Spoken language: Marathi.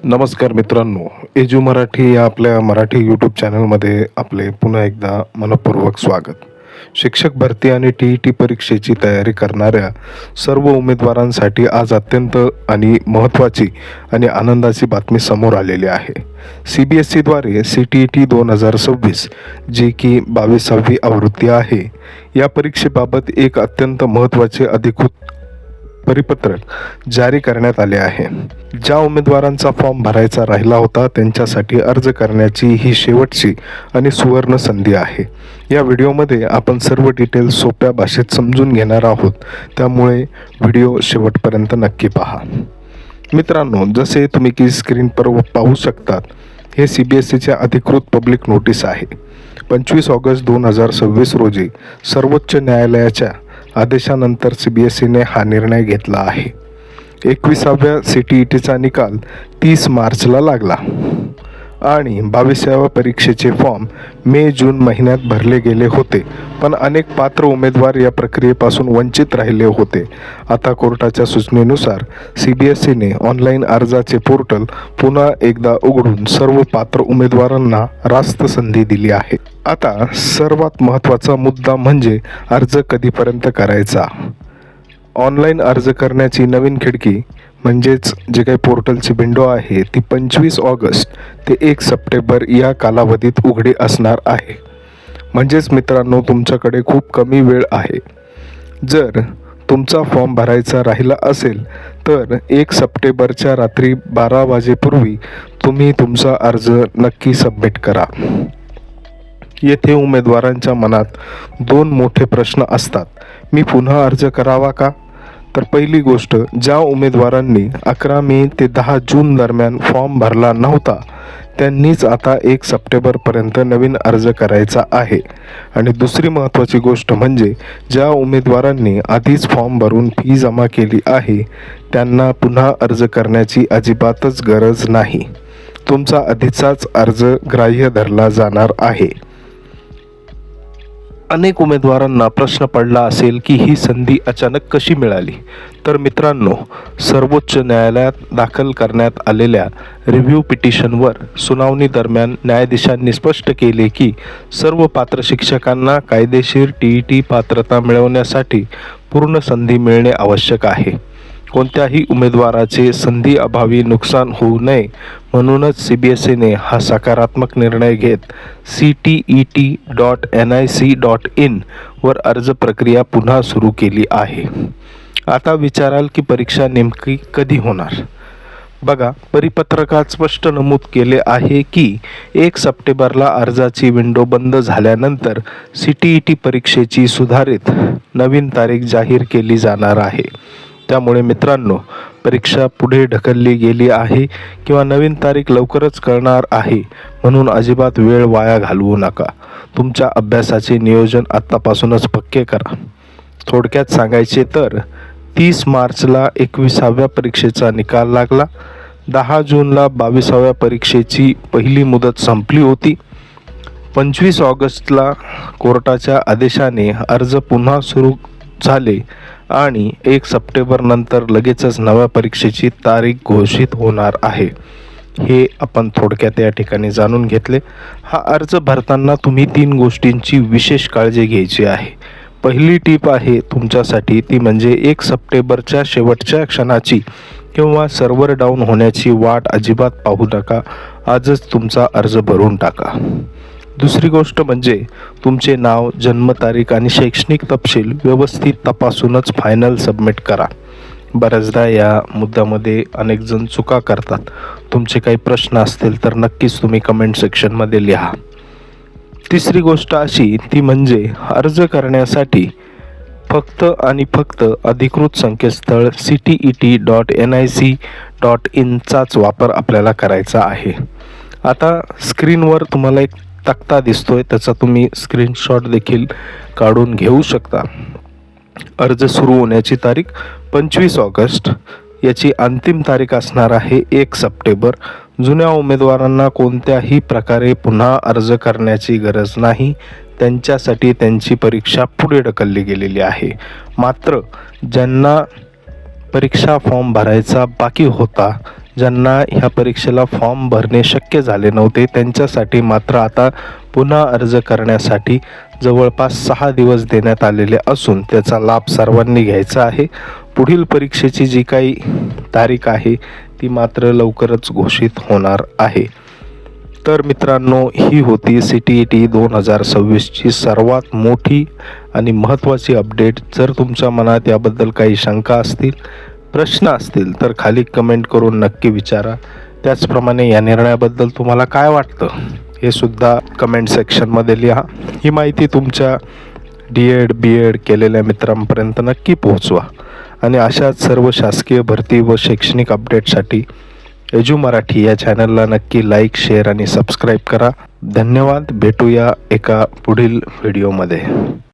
नमस्कार मित्रांनो, एजू मराठी या आपल्या मराठी यूट्यूब चॅनलमध्ये आपले पुन्हा एकदा मनपूर्वक स्वागत. शिक्षक भरती आणि TET परीक्षेची तयारी करणाऱ्या सर्व उमेदवारांसाठी आज अत्यंत आणि महत्त्वाची आणि आनंदाची बातमी समोर आलेली आहे. CBSEद्वारे CTET 2026 जी की 22वी आवृत्ती आहे, या परीक्षेबाबत एक अत्यंत महत्त्वाचे अधिकृत परिपत्रक जारी करण्यात आले आहे. ज्या उमेदवारांचा फॉर्म भरायचा राहिला होता त्यांच्यासाठी अर्ज करण्याची ही शेवटची आणि सुवर्ण संधी आहे. या व्हिडिओमध्ये आपण सर्व डिटेल्स सोप्या भाषेत समजून घेणार आहोत, त्यामुळे व्हिडिओ शेवटपर्यंत नक्की पहा. मित्रांनो, जसे तुम्ही की स्क्रीनवर पाहू शकतात, हे CBSEचे अधिकृत पब्लिक नोटीस आहे. 25 ऑगस्ट 2026 रोजी सर्वोच्च न्यायालयाच्या आदेशानंतर CBSEने हा निर्णय घेतला आहे. 21व्या CTETचा निकाल 30 मार्चला लागला आणि 22व्या परीक्षेचे फॉर्म मे-जून महिन्यात भरले गेले होते, पण अनेक पात्र उमेदवार या प्रक्रियेपासून वंचित राहिले होते. आता कोर्टाच्या सूचनेनुसार CBSEने ऑनलाईन अर्जाचे पोर्टल पुन्हा एकदा उघडून सर्व पात्र उमेदवारांना रास्त संधी दिली आहे. आता सर्वात महत्त्वाचा मुद्दा म्हणजे अर्ज कधीपर्यंत करायचा. ऑनलाईन अर्ज करण्याची नवीन खिडकी म्हणजेच जे काही पोर्टलची विंडो आहे ती 25 ऑगस्ट ते 1 सप्टेंबर या कालावधीत उघडी असणार आहे. म्हणजेच मित्रांनो, तुमच्याकडे खूप कमी वेळ आहे. जर तुमचा फॉर्म भरायचा राहिला असेल तर 1 सप्टेंबरच्या रात्री 12 वाजेपूर्वी तुम्ही तुमचा अर्ज नक्की सबमिट करा. येथे उमेदवारांच्या मनात 2 मोठे प्रश्न असतात. मी पुन्हा अर्ज करावा का? तर पहिली गोष्ट, ज्या उमेदवारांनी 11 मे ते 10 जून दरम्यान फॉर्म भरला नव्हता त्यांनीच आता 1 सप्टेंबरपर्यंत नवीन अर्ज करायचा आहे. आणि दुसरी महत्त्वाची गोष्ट म्हणजे ज्या उमेदवारांनी आधीच फॉर्म भरून फी जमा केली आहे त्यांना पुन्हा अर्ज करण्याची अजिबातच गरज नाही. तुमचा आधीचाच अर्ज ग्राह्य धरला जाणार आहे. अनेक उमेदवारांना प्रश्न पडला असेल की ही संधी अचानक कशी मिळाली. तर मित्रांनो, सर्वोच्च न्यायालयात दाखल करण्यात आलेल्या रिव्ह्यू पिटिशनवर सुनावणी दरम्यान न्यायाधीशांनी स्पष्ट केले की सर्व पात्र शिक्षकांना कायदेशीर TET पात्रता मिळवण्यासाठी पूर्ण संधी मिळणे आवश्यक आहे. कोणत्याही उमेदवाराचे संधी अभावी नुकसान होऊ नये म्हणूनच CBSEने हा सकारात्मक निर्णय घेत CTET.nic.in वर अर्ज प्रक्रिया पुन्हा सुरू केली आहे. आता विचाराल की परीक्षा नेमकी कधी होणार? बघा, परिपत्रकात स्पष्ट नमूद केले आहे की 1 सप्टेंबरला अर्जाची विंडो बंद झाल्यानंतर CTET परीक्षेची सुधारित नवीन तारीख जाहीर केली जाणार आहे. त्यामुळे मित्रांनो, परीक्षा पुढे ढकलली गेली आहे किंवा नवीन तारीख लवकरच कळणार आहे म्हणून अजिबात वेळ वाया घालवू नका. तुमच्या अभ्यासाचे नियोजन आत्तापासूनच पक्के करा. थोडक्यात सांगायचे तर 30 मार्चला 21व्या परीक्षेचा निकाल लागला. 10 जूनला 22व्या परीक्षेची पहिली मुदत संपली होती. 25 ऑगस्टला कोर्टाच्या आदेशाने अर्ज पुन्हा सुरू झाले आणि 1 सप्टेंबर नंतर लगेचच नव्या परीक्षेची तारीख घोषित होणार आहे. हे आपण थोडक्यात या ठिकाणी जाणून घेतले. हा अर्ज भरताना तुम्ही 3 गोष्टींची विशेष काळजी घ्यायची आहे. पहिली टीप आहे तुमच्यासाठी, ती म्हणजे 1 सप्टेंबरच्या शेवटच्या क्षणाची किंवा सर्व्हर डाऊन होण्याची वाट अजिबात पाहू नका. आजच तुमचा अर्ज भरून टाका. दुसरी गोष्ट म्हणजे तुमचे नाव, जन्मतारीख आणि शैक्षणिक तपशील व्यवस्थित तपासूनच फायनल सबमिट करा. बऱ्याचदा या मुद्द्यामध्ये अनेक जण चुका करतात. तुमचे काही प्रश्न असतील तर नक्कीच तुम्ही कमेंट सेक्शनमध्ये लिहा. तिसरी गोष्ट अशी, ती म्हणजे अर्ज करण्यासाठी फक्त आणि फक्त अधिकृत संकेतस्थळ CTET.nic.in चाच वापर आपल्याला करायचा आहे. आता स्क्रीनवर तुम्हाला एक तक्ता दिसतोय, त्याचा तुम्ही स्क्रीनशॉट देखील काढून घेऊ शकता. अर्ज सुरू होण्याची तारीख 25 ऑगस्ट, याची अंतिम तारीख असणार आहे 1 सप्टेंबर. जुन्या उमेदवारांना कोणत्याही प्रकारे पुन्हा अर्ज करण्याची गरज नाही. त्यांच्यासाठी त्यांची परीक्षा पुढे ढकलली गेलेली आहे. मात्र ज्यांना परीक्षा फॉर्म भरायचा बाकी होता, ज्यांना ह्या परीक्षेला फॉर्म भरणे शक्य झाले नव्हते त्यांच्यासाठी मात्र आता पुन्हा अर्ज करण्यासाठी जवळपास 6 दिवस देण्यात आलेले असून त्याचा लाभ सर्वांनी घ्यायचा आहे. पुढील परीक्षेची जी काही तारीख आहे ती मात्र लवकरच घोषित होणार आहे. तर मित्रांनो, ही होती CTET 2026ची सर्वात मोठी आणि महत्त्वाची अपडेट. जर तुमच्या मनात याबद्दल काही शंका असतील, प्रश्न असतील तर खाली कमेंट करून नक्की विचारा. त्याचप्रमाणे या निर्णयाबद्दल तुम्हाला काय वाटतं हे सुद्धा कमेंट सेक्शनमध्ये लिहा. ही माहिती तुमच्या DED BEd केलेल्या मित्रांपर्यंत नक्की पोहोचवा आणि अशाच सर्व शासकीय भरती व शैक्षणिक अपडेटसाठी एजू मराठी या चॅनलला नक्की लाईक, शेअर आणि सबस्क्राईब करा. धन्यवाद. भेटूया एका पुढील व्हिडिओमध्ये.